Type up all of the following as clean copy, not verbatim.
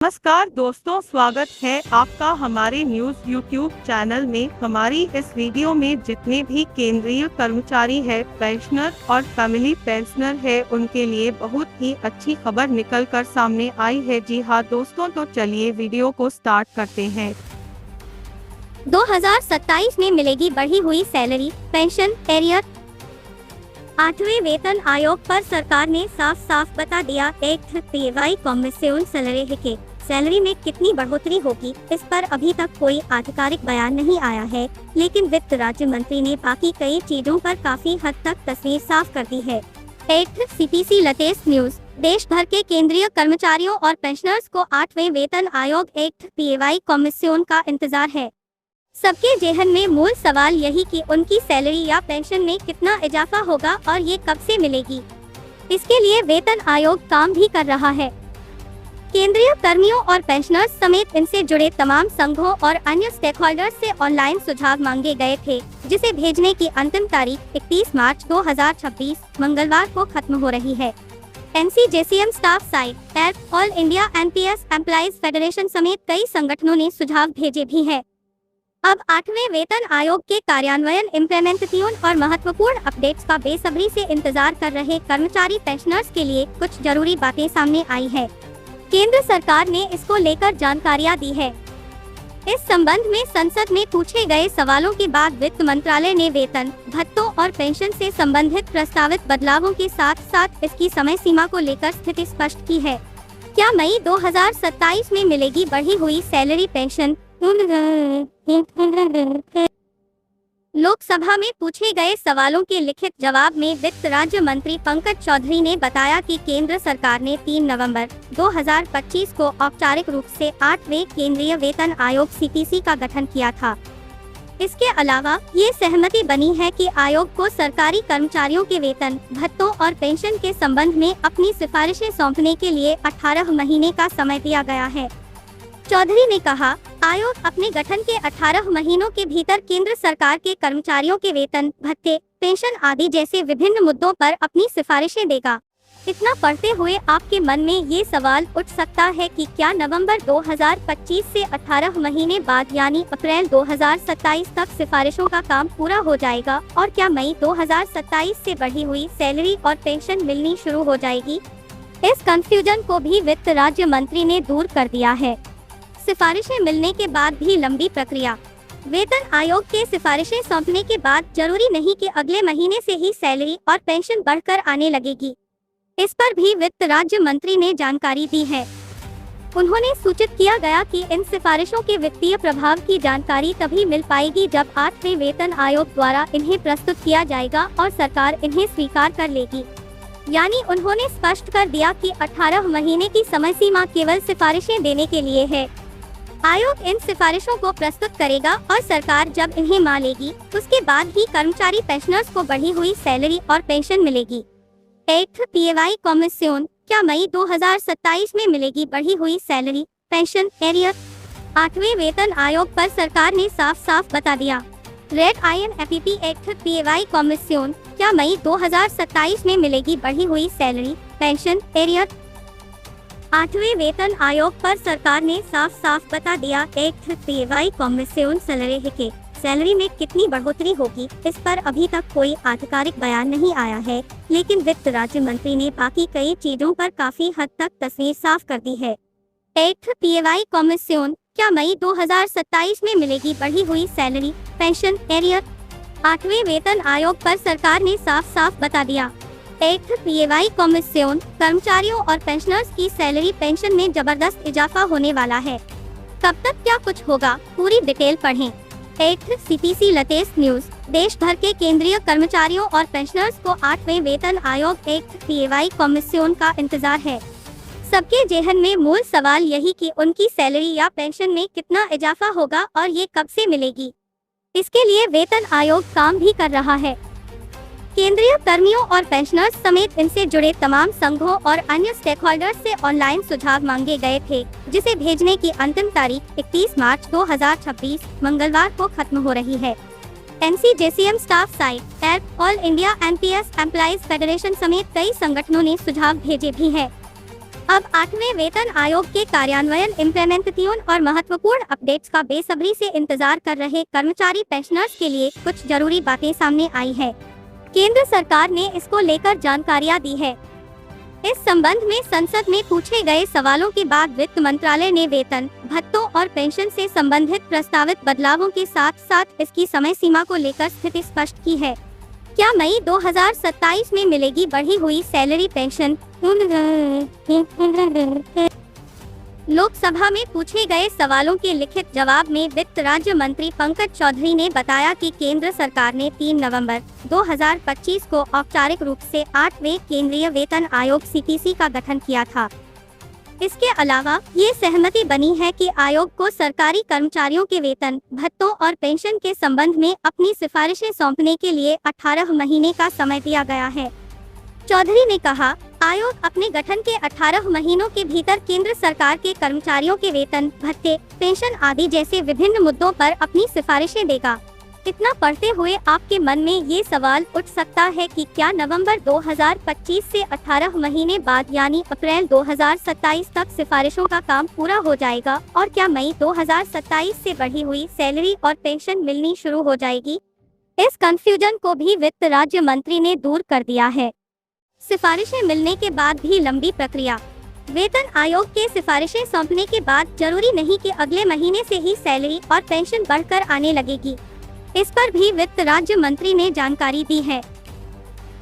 नमस्कार दोस्तों, स्वागत है आपका हमारे न्यूज यूट्यूब चैनल में। हमारी इस वीडियो में जितने भी केंद्रीय कर्मचारी है, पेंशनर और फैमिली पेंशनर है, उनके लिए बहुत ही अच्छी खबर निकल कर सामने आई है। जी हाँ दोस्तों, तो चलिए वीडियो को स्टार्ट करते हैं। 2027 में मिलेगी बढ़ी हुई सैलरी, पेंशन, एरियर। 8वें वेतन आयोग पर सरकार ने साफ साफ बता दिया, एक पीएवाई कमीशन सैलरी में कितनी बढ़ोतरी होगी, इस पर अभी तक कोई आधिकारिक बयान नहीं आया है, लेकिन वित्त राज्य मंत्री ने बाकी कई चीजों पर काफी हद तक तस्वीर साफ कर दी है। CPC latest news. देश भर के केंद्रीय कर्मचारियों और पेंशनर्स को 8वें वेतन आयोग पीएवाई कमीशन का इंतजार है। सबके जेहन में मूल सवाल यही कि उनकी सैलरी या पेंशन में कितना इजाफा होगा और ये कब से मिलेगी। इसके लिए वेतन आयोग काम भी कर रहा है। केंद्रीय कर्मियों और पेंशनर्स समेत इनसे जुड़े तमाम संघों और अन्य स्टेकहोल्डर्स से ऑनलाइन सुझाव मांगे गए थे, जिसे भेजने की अंतिम तारीख 31 मार्च 2026 मंगलवार को खत्म हो रही है। NCJCM staff site, app, all India NPS employees federation समेत कई संगठनों ने सुझाव भेजे भी हैं। अब 8वें वेतन आयोग के कार्यान्वयन, इम्प्लीमेंटेशन और महत्वपूर्ण अपडेट्स का बेसब्री से इंतजार कर रहे कर्मचारी पेंशनर्स के लिए कुछ जरूरी बातें सामने आई है। केंद्र सरकार ने इसको लेकर जानकारियां दी है। इस संबंध में संसद में पूछे गए सवालों के बाद वित्त मंत्रालय ने वेतन, भत्तों और पेंशन से संबंधित प्रस्तावित बदलावों के साथ साथ इसकी समय सीमा को लेकर स्थिति स्पष्ट की है। क्या मई 2027 में मिलेगी बढ़ी हुई सैलरी, पेंशन? लोकसभा में पूछे गए सवालों के लिखित जवाब में वित्त राज्य मंत्री पंकज चौधरी ने बताया कि केंद्र सरकार ने 3 नवंबर 2025 को औपचारिक रूप से 8वें केंद्रीय वेतन आयोग CPC का गठन किया था। इसके अलावा ये सहमति बनी है कि आयोग को सरकारी कर्मचारियों के वेतन, भत्तों और पेंशन के संबंध में अपनी सिफारिशें सौंपने के लिए 18 महीने का समय दिया गया है। चौधरी ने कहा, आयोग अपने गठन के 18 महीनों के भीतर केंद्र सरकार के कर्मचारियों के वेतन, भत्ते, पेंशन आदि जैसे विभिन्न मुद्दों पर अपनी सिफारिशें देगा। इतना पढ़ते हुए आपके मन में ये सवाल उठ सकता है कि क्या नवंबर 2025 से 18 महीने बाद यानी अप्रैल 2027 तक सिफारिशों का काम पूरा हो जाएगा और क्या मई 2027 से बढ़ी हुई सैलरी और पेंशन मिलनी शुरू हो जाएगी? इस कंफ्यूजन को भी वित्त राज्य मंत्री ने दूर कर दिया है। सिफारिशें मिलने के बाद भी लंबी प्रक्रिया। वेतन आयोग के सिफारिशें सौंपने के बाद जरूरी नहीं कि अगले महीने से ही सैलरी और पेंशन बढ़कर आने लगेगी। इस पर भी वित्त राज्य मंत्री ने जानकारी दी है। उन्होंने सूचित किया गया कि इन सिफारिशों के वित्तीय प्रभाव की जानकारी तभी मिल पाएगी जब 8वें वेतन आयोग द्वारा इन्हें प्रस्तुत किया जाएगा और सरकार इन्हें स्वीकार कर लेगी। यानी उन्होंने स्पष्ट कर दिया कि 18 महीने की समय सीमा केवल सिफारिशें देने के लिए है। आयोग इन सिफारिशों को प्रस्तुत करेगा और सरकार जब इन्हें मान लेगी, उसके बाद ही कर्मचारी पेंशनर्स को बढ़ी हुई सैलरी और पेंशन मिलेगी। पीएवाई कमीशन। क्या मई 2027 में मिलेगी बढ़ी हुई सैलरी, पेंशन, एरियर? 8वें वेतन आयोग पर सरकार ने साफ साफ बता दिया। INFP PAY commission. क्या मई 2027 में मिलेगी बढ़ी हुई सैलरी, पेंशन, एरियर? 8वें वेतन आयोग पर सरकार ने साफ साफ बता दिया, पीएवाई कमीशन सैलरी में कितनी बढ़ोतरी होगी, इस पर अभी तक कोई आधिकारिक बयान नहीं आया है, लेकिन वित्त राज्य मंत्री ने बाकी कई चीजों पर काफी हद तक तस्वीर साफ कर दी है। पीएवाई कमीशन। क्या मई 2027 में मिलेगी बढ़ी हुई सैलरी, पेंशन, एरियर? 8वें वेतन आयोग पर सरकार ने साफ साफ बता दिया, पीएवाई कमीशन। कर्मचारियों और पेंशनर्स की सैलरी, पेंशन में जबरदस्त इजाफा होने वाला है। कब तक क्या कुछ होगा, पूरी डिटेल पढ़ें। CPC latest news. देश भर के केंद्रीय कर्मचारियों और पेंशनर्स को 8वें वेतन आयोग पीएवाई कमीशन का इंतजार है। सबके जेहन में मूल सवाल यही कि उनकी सैलरी या पेंशन में कितना इजाफा होगा और ये कब से मिलेगी। इसके लिए वेतन आयोग काम भी कर रहा है। केंद्रीय कर्मियों और पेंशनर्स समेत इनसे जुड़े तमाम संघों और अन्य स्टेकहोल्डर्स से ऑनलाइन सुझाव मांगे गए थे, जिसे भेजने की अंतिम तारीख 31 मार्च 2026 मंगलवार को खत्म हो रही है। NCJCM staff site, app, all India NPS employees federation समेत कई संगठनों ने सुझाव भेजे भी हैं। अब 8वें वेतन आयोग के कार्यान्वयन, इम्प्लीमेंटेशन और महत्वपूर्ण अपडेट्स का बेसब्री से इंतजार कर रहे कर्मचारी पेंशनर्स के लिए कुछ जरूरी बातें सामने आई है। केंद्र सरकार ने इसको लेकर जानकारियां दी है। इस संबंध में संसद में पूछे गए सवालों के बाद वित्त मंत्रालय ने वेतन, भत्तों और पेंशन से संबंधित प्रस्तावित बदलावों के साथ साथ इसकी समय सीमा को लेकर स्थिति स्पष्ट की है। क्या मई 2027 में मिलेगी बढ़ी हुई सैलरी पेंशन? लोकसभा में पूछे गए सवालों के लिखित जवाब में वित्त राज्य मंत्री पंकज चौधरी ने बताया कि केंद्र सरकार ने 3 नवंबर 2025 को औपचारिक रूप से 8वें केंद्रीय वेतन आयोग (सीपीसी) का गठन किया था। इसके अलावा ये सहमति बनी है कि आयोग को सरकारी कर्मचारियों के वेतन, भत्तों और पेंशन के संबंध में अपनी सिफारिशें सौंपने के लिए 18 महीने का समय दिया गया है। चौधरी ने कहा, आयोग अपने गठन के 18 महीनों के भीतर केंद्र सरकार के कर्मचारियों के वेतन, भत्ते, पेंशन आदि जैसे विभिन्न मुद्दों पर अपनी सिफारिशें देगा। इतना पढ़ते हुए आपके मन में ये सवाल उठ सकता है कि क्या नवंबर 2025 से 18 महीने बाद यानी अप्रैल 2027 तक सिफारिशों का काम पूरा हो जाएगा और क्या मई 2027 से बढ़ी हुई सैलरी और पेंशन मिलनी शुरू हो जाएगी? इस कंफ्यूजन को भी वित्त राज्य मंत्री ने दूर कर दिया है। सिफारिशें मिलने के बाद भी लंबी प्रक्रिया। वेतन आयोग के सिफारिशें सौंपने के बाद जरूरी नहीं कि अगले महीने से ही सैलरी और पेंशन बढ़कर आने लगेगी। इस पर भी वित्त राज्य मंत्री ने जानकारी दी है।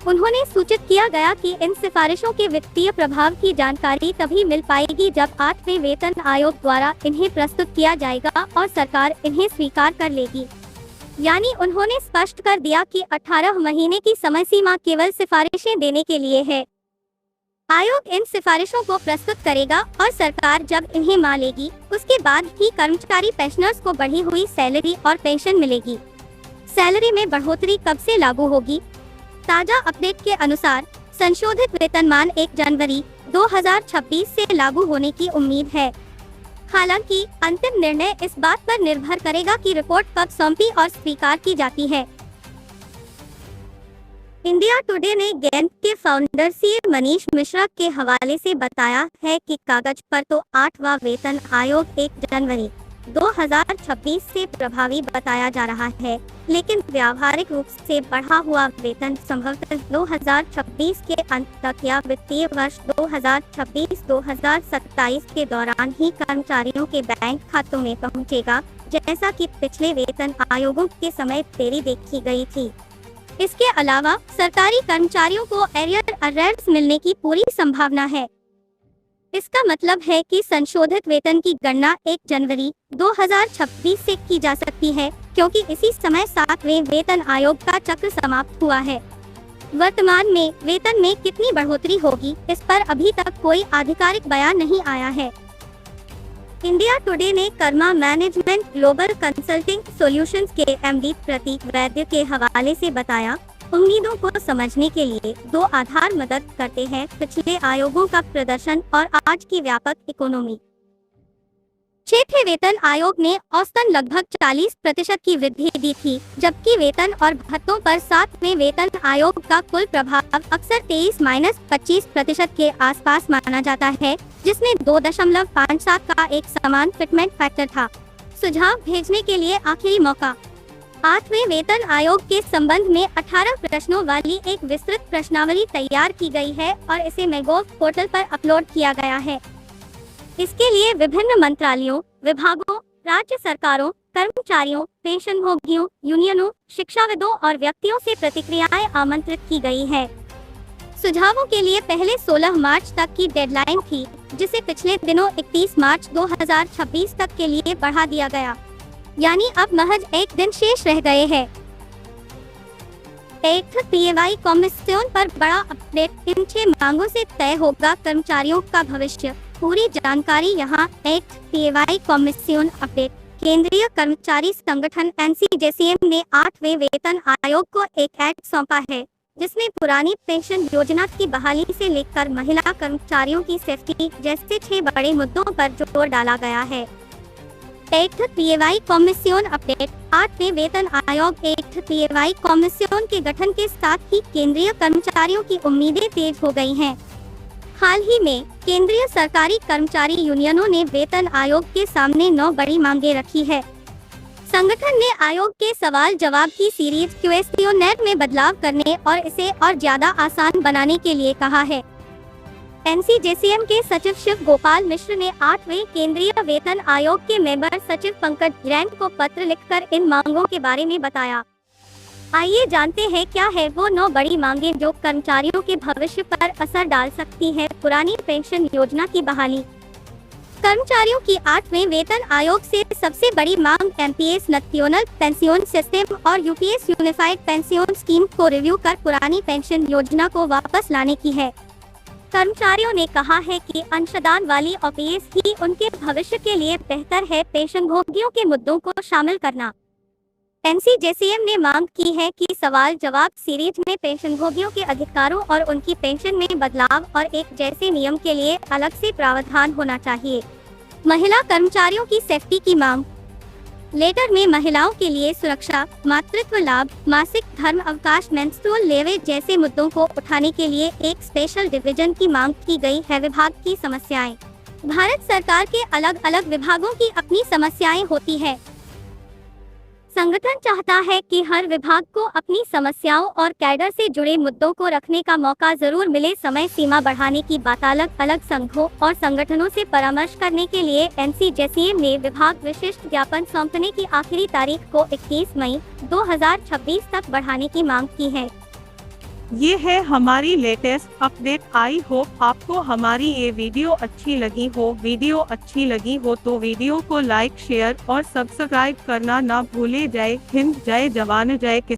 उन्होंने सूचित किया गया कि इन सिफारिशों के वित्तीय प्रभाव की जानकारी तभी मिल पाएगी जब 8वें वेतन आयोग द्वारा इन्हें प्रस्तुत किया जाएगा और सरकार इन्हें स्वीकार कर लेगी। यानी उन्होंने स्पष्ट कर दिया कि 18 महीने की समय सीमा केवल सिफारिशें देने के लिए है। आयोग इन सिफारिशों को प्रस्तुत करेगा और सरकार जब इन्हें मान लेगी उसके बाद ही कर्मचारी पेंशनर्स को बढ़ी हुई सैलरी और पेंशन मिलेगी। सैलरी में बढ़ोतरी कब से लागू होगी? ताजा अपडेट के अनुसार संशोधित वेतनमान 1 जनवरी 2026 से लागू होने की उम्मीद है। हालांकि अंतिम निर्णय इस बात पर निर्भर करेगा कि रिपोर्ट कब सौंपी और स्वीकार की जाती है। इंडिया टुडे ने गैंग के फाउंडर सीए मनीष मिश्रा के हवाले से बताया है कि कागज पर तो 8वां वेतन आयोग 1 जनवरी 2026 से प्रभावी बताया जा रहा है, लेकिन व्यावहारिक रूप से बढ़ा हुआ वेतन संभवतः 2026 के अंत तक या वित्तीय वर्ष 2026-2027 के दौरान ही कर्मचारियों के बैंक खातों में पहुंचेगा, जैसा कि पिछले वेतन आयोगों के समय देरी देखी गई थी। इसके अलावा सरकारी कर्मचारियों को एरियर्स मिलने की पूरी संभावना है। इसका मतलब है कि संशोधित वेतन की गणना 1 जनवरी 2026 से की जा सकती है, क्योंकि इसी समय 7वें वेतन आयोग का चक्र समाप्त हुआ है। वर्तमान में वेतन में कितनी बढ़ोतरी होगी, इस पर अभी तक कोई आधिकारिक बयान नहीं आया है। इंडिया टुडे ने Karma management global consulting solutions के एमडी प्रतीक वैद्य के हवाले से बताया, उम्मीदों को समझने के लिए 2 आधार मदद करते हैं: पिछले आयोगों का प्रदर्शन और आज की व्यापक इकोनॉमी। 6वें वेतन आयोग ने औसतन लगभग 40% की वृद्धि दी थी, जबकि वेतन और भत्तों पर 7वें वेतन आयोग का कुल प्रभाव अक्सर 23-25% के आसपास माना जाता है, जिसमें 2.57 का एक समान फिटमेंट फैक्टर था। सुझाव भेजने के लिए आखिरी मौका। 8वें वेतन आयोग के संबंध में 18 प्रश्नों वाली एक विस्तृत प्रश्नावली तैयार की गई है और इसे मैगोव पोर्टल पर अपलोड किया गया है। इसके लिए विभिन्न मंत्रालयों, विभागों, राज्य सरकारों, कर्मचारियों, पेंशनभोगियों, यूनियनों, शिक्षाविदों और व्यक्तियों से प्रतिक्रियाएं आमंत्रित की गई है। सुझावों के लिए पहले 16 मार्च तक की डेडलाइन थी, जिसे पिछले दिनों 31 मार्च 2026 तक के लिए बढ़ा दिया गया, यानी अब महज एक दिन शेष रह गए हैं। 8th PAY कमीशन पर बड़ा अपडेट, इन 6 मांगों से तय होगा कर्मचारियों का भविष्य। पूरी जानकारी यहाँ। 8th PAY commission update. केंद्रीय कर्मचारी संगठन NCJCM ने 8वें वेतन आयोग को एक एक्ट सौंपा है, जिसमें पुरानी पेंशन योजना की बहाली से लेकर महिला कर्मचारियों की सेफ्टी जैसे 6 बड़े मुद्दों पर जोर डाला गया है। 8th PAY commission update. 8वें वेतन आयोग 8th PAY कमीशन के गठन के साथ ही केंद्रीय कर्मचारियों की उम्मीदें तेज हो गई हैं। हाल ही में केंद्रीय सरकारी कर्मचारी यूनियनों ने वेतन आयोग के सामने 9 बड़ी मांगे रखी है। संगठन ने आयोग के सवाल जवाब की सीरीज क्वेश्चनर में बदलाव करने और इसे और ज्यादा आसान बनाने के लिए कहा है। एनसीजेसीएम के सचिव शिव गोपाल मिश्र ने 8वें केंद्रीय वेतन आयोग के मेंबर सचिव पंकज जैन को पत्र लिखकर इन मांगों के बारे में बताया। आइए जानते हैं क्या है वो 9 बड़ी मांगे जो कर्मचारियों के भविष्य पर असर डाल सकती हैं। पुरानी पेंशन योजना की बहाली। कर्मचारियों की 8वें वेतन आयोग से सबसे बड़ी मांग एमपीएस नेशनल पेंशन सिस्टम और यूपीएस यूनिफाइड पेंशन स्कीम को रिव्यू कर पुरानी पेंशन योजना को वापस लाने की है। कर्मचारियों ने कहा है कि अंशदान वाली ओपीएस ही उनके भविष्य के लिए बेहतर है। पेंशनभोगियों के मुद्दों को शामिल करना। एनसीजेसीएम ने मांग की है कि सवाल जवाब सीरीज में पेंशनभोगियों के अधिकारों और उनकी पेंशन में बदलाव और एक जैसे नियम के लिए अलग से प्रावधान होना चाहिए। महिला कर्मचारियों की सेफ्टी की मांग। लेटर में महिलाओं के लिए सुरक्षा, मातृत्व लाभ, मासिक धर्म अवकाश, मेंस्ट्रुअल लीव जैसे मुद्दों को उठाने के लिए एक स्पेशल डिवीजन की मांग की गई है। विभाग की समस्याएं। भारत सरकार के अलग अलग विभागों की अपनी समस्याएं होती है। संगठन चाहता है कि हर विभाग को अपनी समस्याओं और कैडर से जुड़े मुद्दों को रखने का मौका जरूर मिले। समय सीमा बढ़ाने की बात। अलग अलग संघों और संगठनों से परामर्श करने के लिए एनसीजेसीएम ने विभाग विशिष्ट ज्ञापन सौंपने की आखिरी तारीख को 21 मई 2026 तक बढ़ाने की मांग की है। ये है हमारी लेटेस्ट अपडेट। आई होप आपको हमारी ये वीडियो अच्छी लगी हो। वीडियो अच्छी लगी हो तो वीडियो को लाइक, शेयर और सब्सक्राइब करना ना भूले। जय हिंद, जय जवान, जय किसान।